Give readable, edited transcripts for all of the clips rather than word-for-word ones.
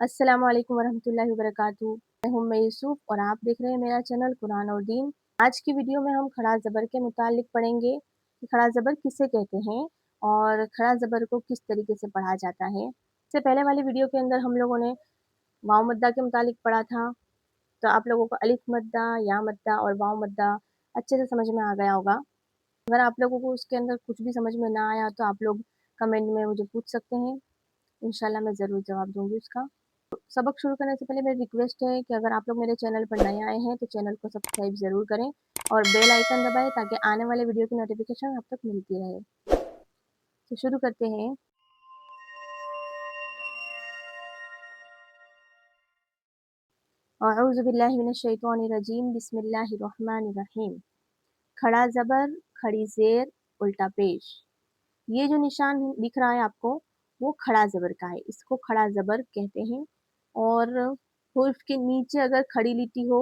अस्सलाम वालेकुम वरहमतुल्लाहि वबरकातुहू। मैं यूसुफ और आप देख रहे हैं मेरा चैनल कुरान और दीन। आज की वीडियो में हम खड़ा ज़बर के मुतालिक पढ़ेंगे कि खड़ा ज़बर किसे कहते हैं और खड़ा ज़बर को किस तरीके से पढ़ा जाता है। इससे पहले वाली वीडियो के अंदर हम लोगों ने वाव मद्दा के मुतालिक पढ़ा था, तो आप लोगों को अलिफ मद्दा, या मद्दा और वाव मद्दा अच्छे से समझ में आ गया होगा। अगर आप लोगों को उसके अंदर कुछ भी समझ में ना आया तो आप लोग कमेंट में मुझे पूछ सकते हैं, इंशाल्लाह मैं ज़रूर जवाब दूँगी उसका। सबक शुरू करने से पहले मेरी रिक्वेस्ट है कि अगर आप लोग मेरे चैनल पर नए आए हैं तो चैनल को सब्सक्राइब ज़रूर करें और बेल आइकन दबाएं ताकि आने वाले वीडियो की नोटिफिकेशन आप तक मिलती रहे। तो शुरू करते हैं। औज़ु बिल्लाहि मिनश शैतानिर रजीम, बिस्मिल्लाहिर रहमानिर रहीम। खड़ा ज़बर, खड़ी ज़ेर, उल्टा पेश। ये जो निशान दिख रहा है आपको, वो खड़ा ज़बर का है, इसको खड़ा ज़बर कहते हैं। और हुर्फ के नीचे अगर खड़ी लिटी हो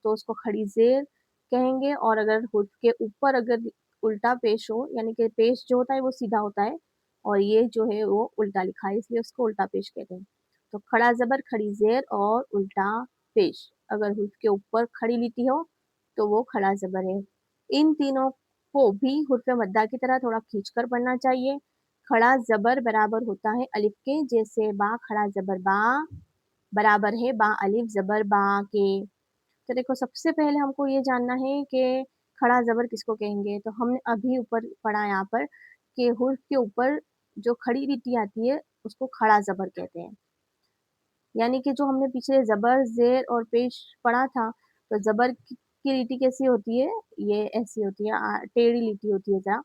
तो उसको खड़ी ज़ेर कहेंगे, और अगर हुर्फ के ऊपर अगर उल्टा पेश हो, यानी कि पेश जो होता है वो सीधा होता है और ये जो है वो उल्टा लिखा है, इसलिए उसको उल्टा पेश कहते हैं। तो खड़ा ज़बर, खड़ी ज़ेर और उल्टा पेश। अगर हुर्फ के ऊपर खड़ी लिटी हो तो वो खड़ा ज़बर है। इन तीनों को भी हुर्फ़े मद्दा की तरह थोड़ा खींचकर पढ़ना चाहिए। खड़ा ज़बर बराबर होता है अलिफ के, जैसे बा खड़ा ज़बर बा बराबर है बा अलिफ ज़बर बा के। तो देखो, सबसे पहले हमको ये जानना है कि खड़ा ज़बर किसको कहेंगे। तो हमने अभी ऊपर पढ़ा यहाँ पर कि हुर्फ के ऊपर जो खड़ी लिटी आती है उसको खड़ा ज़बर कहते हैं। यानी कि जो हमने पीछे ज़बर, ज़ेर और पेश पढ़ा था, तो ज़बर की लिटी कैसी होती है, ये ऐसी होती है, टेढ़ी लिटी होती है ज़रा,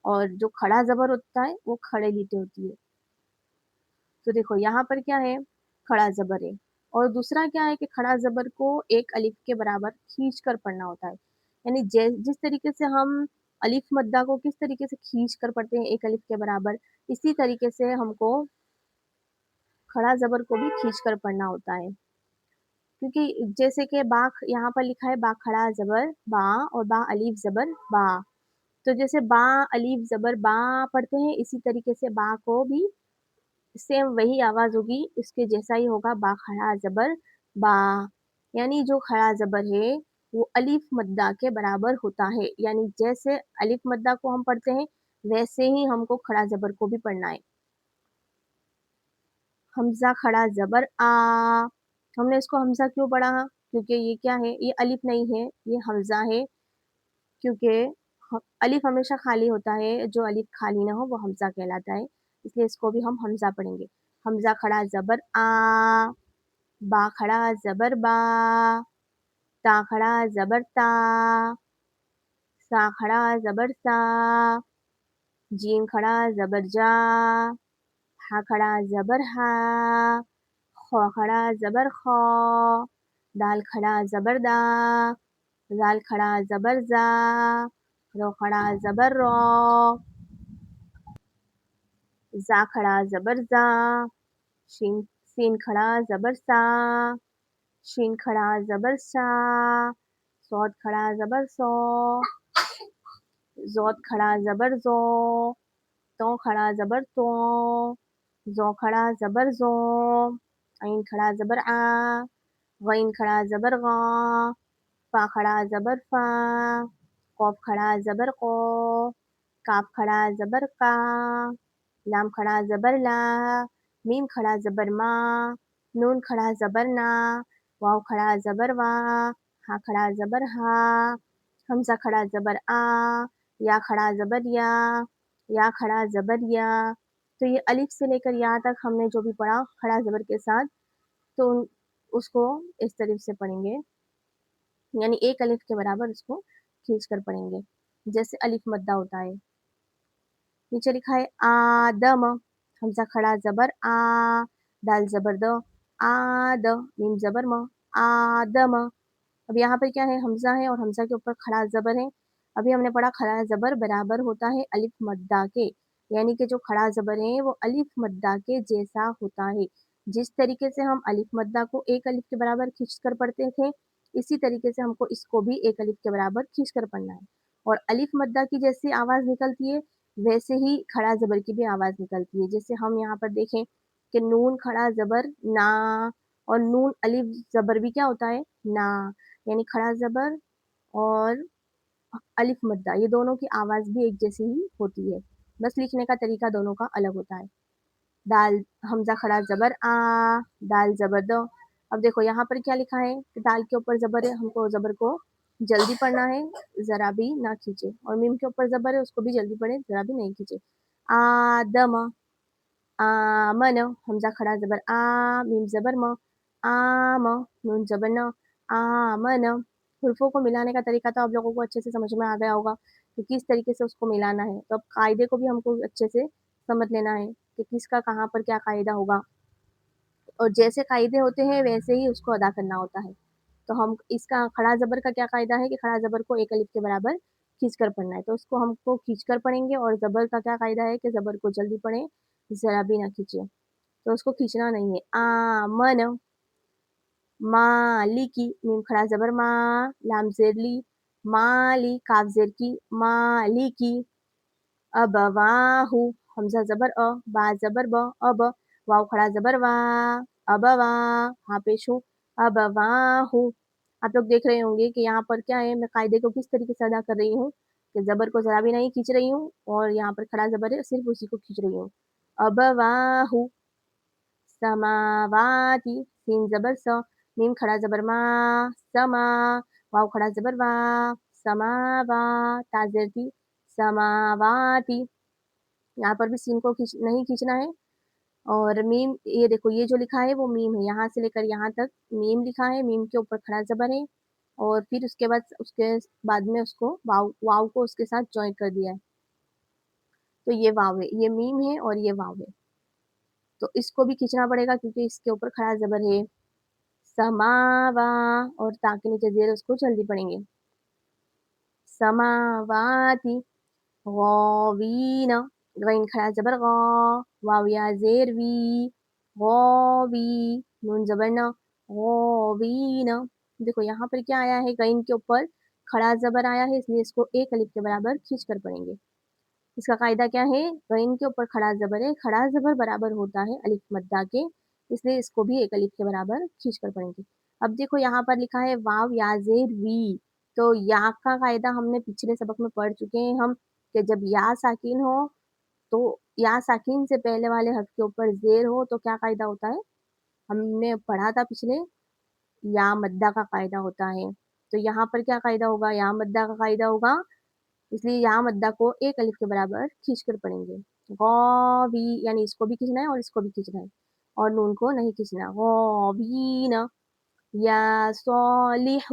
और जो खड़ा ज़बर होता है वो खड़े लिटी होती है। तो देखो यहाँ पर क्या है, खड़ा ज़बर है। और दूसरा क्या है कि खड़ा ज़बर को एक अलिफ के बराबर खींच कर पढ़ना होता है। यानी जिस तरीके से हम अलिफ मद्दा को किस तरीके से खींच कर पढ़ते हैं एक अलिफ के बराबर, इसी तरीके से हमको खड़ा ज़बर को भी खींच कर पढ़ना होता है। क्योंकि जैसे कि बा यहाँ पर लिखा है बा खड़ा ज़बर बा और बा अलीफ ज़बर बा। तो जैसे बा अलीफ ज़बर बा पढ़ते हैं, इसी तरीके से बा को भी सेम वही आवाज़ होगी, इसके जैसा ही होगा, बा खड़ा ज़बर बा। यानी जो खड़ा ज़बर है वो अलीफ मद्दा के बराबर होता है। यानी जैसे अलीफ मद्दा को हम पढ़ते हैं वैसे ही हमको खड़ा ज़बर को भी पढ़ना है। हमज़ा खड़ा ज़बर आ। हमने इसको हमज़ा क्यों पढ़ा? क्योंकि ये क्या है, ये अलिफ नहीं है, ये हमज़ा है। क्योंकि अलिफ हमेशा खाली होता है, जो अलिफ खाली ना हो वो हमज़ा कहलाता है, इसलिए इसको भी हम हमज़ा पढ़ेंगे। हमज़ा खड़ा ज़बर आ, बा खड़ा ज़बर बा, ता खड़ा ज़बर ता, सा खड़ा ज़बर सा, जीम खड़ा ज़बर जा, हा खड़ा ज़बर हा, खौ खड़ा ज़बर खौ, दाल खड़ा ज़बर दा, ज़ाल खड़ा ज़बर ज़ा, रो खड़ा ज़बर रौ, ज़ा खड़ा ज़बर ज़ा, शीन सीन खड़ा ज़बर सा, शीन खड़ा ज़बर सा, सौद खड़ा ज़बर सौ, ज़ौद खड़ा ज़बर ज़ौ, तो खड़ा ज़बर तो, ज़ौ खड़ा ज़बर ज़ो, ऐन खड़ा ज़बर आ, गईन खड़ा ज़बर गा, फा खड़ा ज़बर फा, कौफ खड़ा ज़बर कौ, काफ खड़ा ज़बर का, लाम खड़ा ज़बर ला, मीम खड़ा ज़बर मा, नून खड़ा ज़बर ना, वाव खड़ा ज़बर वा, हा खड़ा ज़बर हा, हमज़ा खड़ा ज़बर आ, या खड़ा ज़बर या खड़ा ज़बर या। तो ये अलिफ से लेकर या तक हमने जो भी पढ़ा खड़ा ज़बर के साथ, तो उसको इस तरह से पढ़ेंगे, यानी एक अलिफ के बराबर उसको खींच कर पढ़ेंगे, जैसे अलिफ मद्दा होता है। नीचे लिखा है आदम, हमज़ा खड़ा ज़बर आ, दाल ज़बर द, आद, मीम ज़बर म, आदम। अब यहाँ पे क्या है, हमज़ा है और हमज़ा के ऊपर खड़ा ज़बर है। अभी हमने पढ़ा खड़ा ज़बर बराबर होता है अलिफ मद्दा के, यानी कि जो खड़ा ज़बर है वो अलिफ मद्दा के जैसा होता है। जिस तरीके से हम अलिफ मद्दा को एक अलिफ के बराबर खींच कर पढ़ते थे, इसी तरीके से हमको इसको भी एक अलिफ के बराबर खींच कर पढ़ना है। और अलिफ मद्दा की जैसी आवाज़ निकलती है वैसे ही खड़ा ज़बर की भी आवाज़ निकलती है। जैसे हम यहाँ पर देखें کہ نون کھڑا زبر نا اور نون الف زبر بھی کیا ہوتا ہے نا، یعنی کھڑا زبر اور الف مدہ یہ دونوں کی آواز بھی ایک جیسی ہی ہوتی ہے، بس لکھنے کا طریقہ دونوں کا الگ ہوتا ہے۔ دال حمزہ کھڑا زبر آ، دال زبر دو۔ اب دیکھو یہاں پر کیا لکھا ہے کہ دال کے اوپر زبر ہے، ہم کو زبر کو جلدی پڑھنا ہے، ذرا بھی نہ کھینچے، اور میم کے اوپر زبر ہے، اس کو بھی جلدی پڑھے، ذرا بھی نہیں کھینچے۔ آدم آمن حمزہ کھڑا زبر آ، میم زبر م، آم نون زبر ن، آمن۔ حروفوں کو ملانے کا طریقہ تو آپ لوگوں کو اچھے سے سمجھ میں آ گیا ہوگا کہ کس طریقے سے اس کو ملانا ہے، تو اب قاعدے کو بھی ہم کو اچھے سے سمجھ لینا ہے کہ کس کا کہاں پر کیا قاعدہ ہوگا، اور جیسے قاعدے ہوتے ہیں ویسے ہی اس کو ادا کرنا ہوتا ہے۔ تو ہم اس کا کھڑا زبر کا کیا قاعدہ ہے کہ کھڑا زبر کو ایک الف کے برابر کھینچ کر پڑھنا ہے، تو اس کو ہم کو کھینچ کر پڑھیں گے، اور زبر کا کیا قاعدہ ہے کہ زبر کو جلدی پڑھیں، ذرا بھی نہ کھینچے، تو اس کو کھینچنا نہیں ہے۔ آمن مالکی میم کھڑا زبر ما، لام زیر لی، مالی کاف زیر کی، مالکی۔ ابواہو حمزہ زبر ا، با زبر ب، اب واو کھڑا زبر وا، ابوا ہاں پیش ہو، ابواہو۔ آپ لوگ دیکھ رہے ہوں گے کہ یہاں پر کیا ہے، میں قاعدے کو کس طریقے سے ادا کر رہی ہوں کہ زبر کو ذرا بھی نہیں کھینچ رہی ہوں، اور یہاں پر کھڑا زبر ہے صرف اسی کو کھینچ رہی ہوں۔ ابواہو سماواتی سین زبر س، میم کھڑا زبر ما، سما واو کھڑا زبر وا، سماوا تا زیر تی، سماواتی۔ یہاں پر بھی سین کو نہیں کھینچنا ہے، اور میم یہ دیکھو یہ جو لکھا ہے وہ میم ہے، یہاں سے لے کر یہاں تک میم لکھا ہے، میم کے اوپر کھڑا زبر ہے، اور پھر اس کے بعد میں اس کو واو کو اس کے ساتھ جوائن کر دیا ہے، تو یہ واو ہے، یہ میم ہے اور یہ واو ہے، تو اس کو بھی کھینچنا پڑے گا کیونکہ اس کے اوپر کھڑا زبر ہے۔ سماوا اور تا کے نیچے زیر اس کو جلدی پڑھیں گے، سماواتی۔ غاوین غین کھڑا زبر غا، واو یا زیر وی، غاوی نون زبر ن، غاوین۔ دیکھو یہاں پر کیا آیا ہے، غین کے اوپر کھڑا زبر آیا ہے، اس لیے اس کو ایک الف کے برابر کھینچ کر پڑھیں گے۔ اس کا قاعدہ کیا ہے، غین کے اوپر کھڑا زبر ہے، کھڑا زبر برابر ہوتا ہے الف مدہ کے، اس لیے اس کو بھی ایک الف کے برابر کھینچ کر پڑھیں گے۔ اب دیکھو یہاں پر لکھا ہے واو یا زیر وی، تو یا کا قاعدہ ہم نے پچھلے سبق میں پڑھ چکے ہیں ہم، کہ جب یا ساکن ہو تو یا ساکن سے پہلے والے حرف کے اوپر زیر ہو تو کیا قاعدہ ہوتا ہے، ہم نے پڑھا تھا پچھلے، یا مدہ کا قاعدہ ہوتا ہے، تو یہاں پر کیا قاعدہ ہوگا، یا مدہ کا قاعدہ ہوگا، اس لیے یا مدہ کو ایک الف کے برابر کھینچ کر پڑھیں گے۔ غاوی یعنی اس کو بھی کھینچنا ہے اور اس کو بھی کھینچنا ہے، اور نون کو نہیں کھینچنا۔ غاوین یا صالح،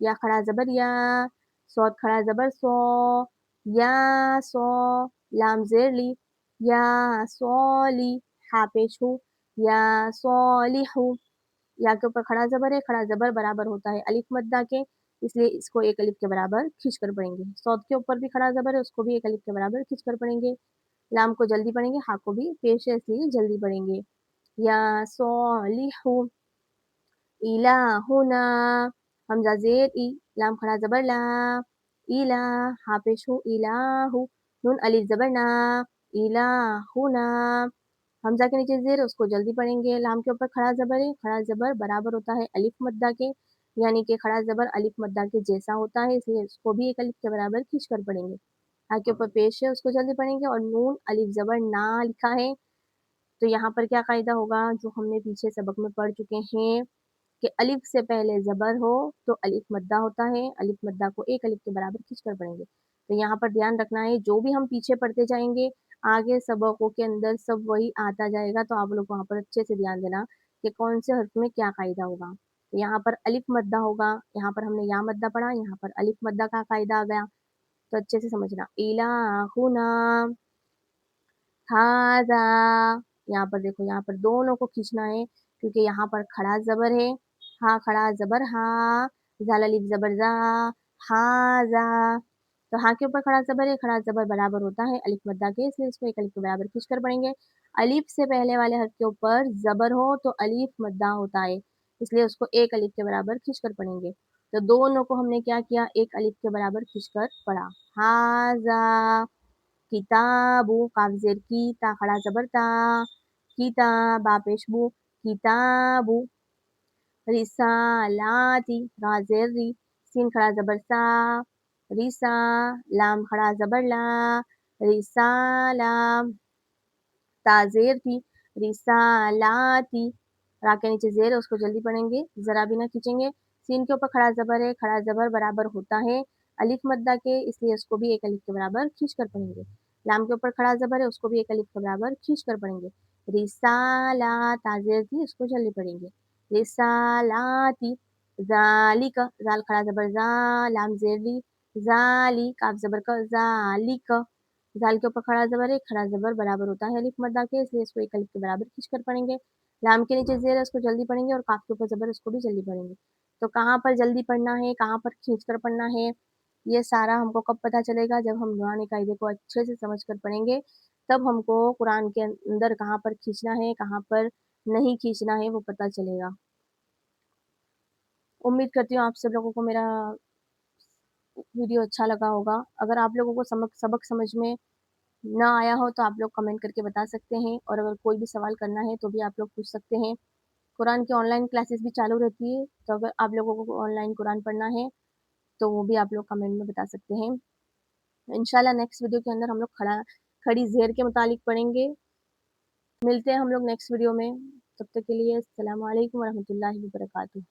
یا کھڑا زبر یا، صاد کھڑا زبر سو، یا سو لام زیر لی، یا صالی ہا پیش ہو، یا صالح۔ یا کے اوپر کھڑا زبر ہے، کھڑا زبر برابر ہوتا ہے الف مدہ کے، اس لیے اس کو ایک الف کے برابر کھینچ کر پڑھیں گے۔ صاد کے اوپر بھی کھڑا زبر ہے، اس کو بھی ایک الف کے برابر کھینچ کر پڑھیں گے۔ لام کو جلدی پڑھیں گے، ہا کو بھی پیش ہے اس لیے جلدی پڑھیں گے۔ یا صالح الہنا حمزہ زیر ای، لام کھڑا زبر لا، الہ ہا پیش ہو، الہ نون الف زبر نا، الہنا۔ حمزہ کے نیچے زیر اس کو جلدی پڑھیں گے، لام کے اوپر کھڑا زبر ہے، کھڑا زبر برابر ہوتا ہے الف مدہ کے، یعنی کہ کھڑا زبر الف مدہ کے جیسا ہوتا ہے، اس لیے اس کو بھی ایک الف کے برابر کھینچ کر پڑھیں گے۔ ہا کے اوپر پیش ہے اس کو جلدی پڑھیں گے، اور نون الف زبر نا لکھا ہے، تو یہاں پر کیا قاعدہ ہوگا جو ہم نے پیچھے سبق میں پڑھ چکے ہیں کہ الف سے پہلے زبر ہو تو الف مدہ ہوتا ہے، الف مدہ کو ایک الف کے برابر کھینچ کر پڑھیں گے، تو یہاں پر دھیان رکھنا ہے، جو بھی ہم پیچھے پڑھتے جائیں گے آگے سبقوں کے اندر سب وہی آتا جائے گا، تو آپ لوگ وہاں پر اچھے سے دھیان دینا کہ کون سے حرف میں کیا قاعدہ ہوگا۔ تو یہاں پر الف مدہ ہوگا، یہاں پر ہم نے یا مدہ پڑھا، یہاں پر الف مدہ کا قاعدہ آ گیا، تو اچھے سے سمجھنا۔ الہنا ھذا، یہاں پر دیکھو یہاں پر دونوں کو کھینچنا ہے کیونکہ یہاں پر کھڑا زبر ہے، ہا کھڑا زبر ہا، زال الف زبر زا، ھذا، تو ہا کے اوپر کھڑا زبر ہے، کھڑا زبر برابر ہوتا ہے الف مدہ کے، اس لیے اس کو ایک الف کے برابر کھینچ کر پڑھیں گے۔ الف سے پہلے والے حرف کے اوپر زبر ہو تو الف مدہ ہوتا ہے، اس لیے اس کو ایک الف کے برابر کھینچ کر پڑھیں گے، تو دونوں کو ہم نے کیا کیا، ایک الف کے برابر کھینچ کر پڑھا۔ ھذا کتاب، قاف زیر کی، تا کھڑا زبر تا، किताब पेश बू किताबु, रिसालाती रा ज़ेर री, सीन खड़ा ज़बर सा, रिसा, लाम खड़ा ज़बर ला, रिसाला, ता ज़ेर थी, रिसालाती, रा के नीचे ज़ेर है उसको जल्दी पढ़ेंगे, ज़रा भी ना खींचेंगे। सीन के ऊपर खड़ा ज़बर है, खड़ा ज़बर बराबर होता है अलिफ मद्दा के, इसलिए उसको भी एक अलिफ के बराबर खींच कर पढ़ेंगे। लाम के ऊपर खड़ा ज़बर है, उसको भी एक अलिफ के बराबर खींच कर पढ़ेंगे। रिसाला, ता ज़ेर थी, उसको जल्दी पढ़ेंगे। रिसालाती, ज़ालिका, ज़ाल खड़ा ज़बर ज़ा, लाम ज़ेर ली, ज़ाली, काफ ज़बर का, ज़ालिका, ज़ाल के ऊपर खड़ा ज़बर है, खड़ा ज़बर बराबर होता है अलिफ मद्दा के, इसलिए इसको एक अलिफ के बराबर खींच कर पढ़ेंगे। लाम के नीचे ज़ेर है, उसको जल्दी पढ़ेंगे और काफ के ऊपर ज़बर है, उसको भी जल्दी पढ़ेंगे। तो कहाँ पर जल्दी पढ़ना है, कहाँ पर खींच कर पढ़ना है, ये सारा हमको कब पता चलेगा, जब हम नुरानी कायदे को अच्छे से समझ कर पढ़ेंगे, तब हमको कुरान के अंदर कहाँ पर खींचना है, कहाँ पर नहीं खींचना है, वो पता चलेगा। उम्मीद करती हूँ आप सब लोगों को मेरा वीडियो अच्छा लगा होगा। अगर आप लोगों को सबक समझ में ना आया हो तो आप लोग कमेंट करके बता सकते हैं, और अगर कोई भी सवाल करना है तो भी आप लोग पूछ सकते हैं। कुरान की ऑनलाइन क्लासेस भी चालू रहती है, तो अगर आप लोगों को ऑनलाइन कुरान पढ़ना है तो वो भी आप लोग कमेंट में बता सकते हैं। इंशाल्लाह नेक्स्ट वीडियो के अंदर हम लोग खड़ी ज़ेर के मुतालिक पढ़ेंगे। मिलते हैं हम लोग नेक्स्ट वीडियो में, तब तक के लिए अस्सलामु अलैकुम व रहमतुल्लाहि व बरकातुहू।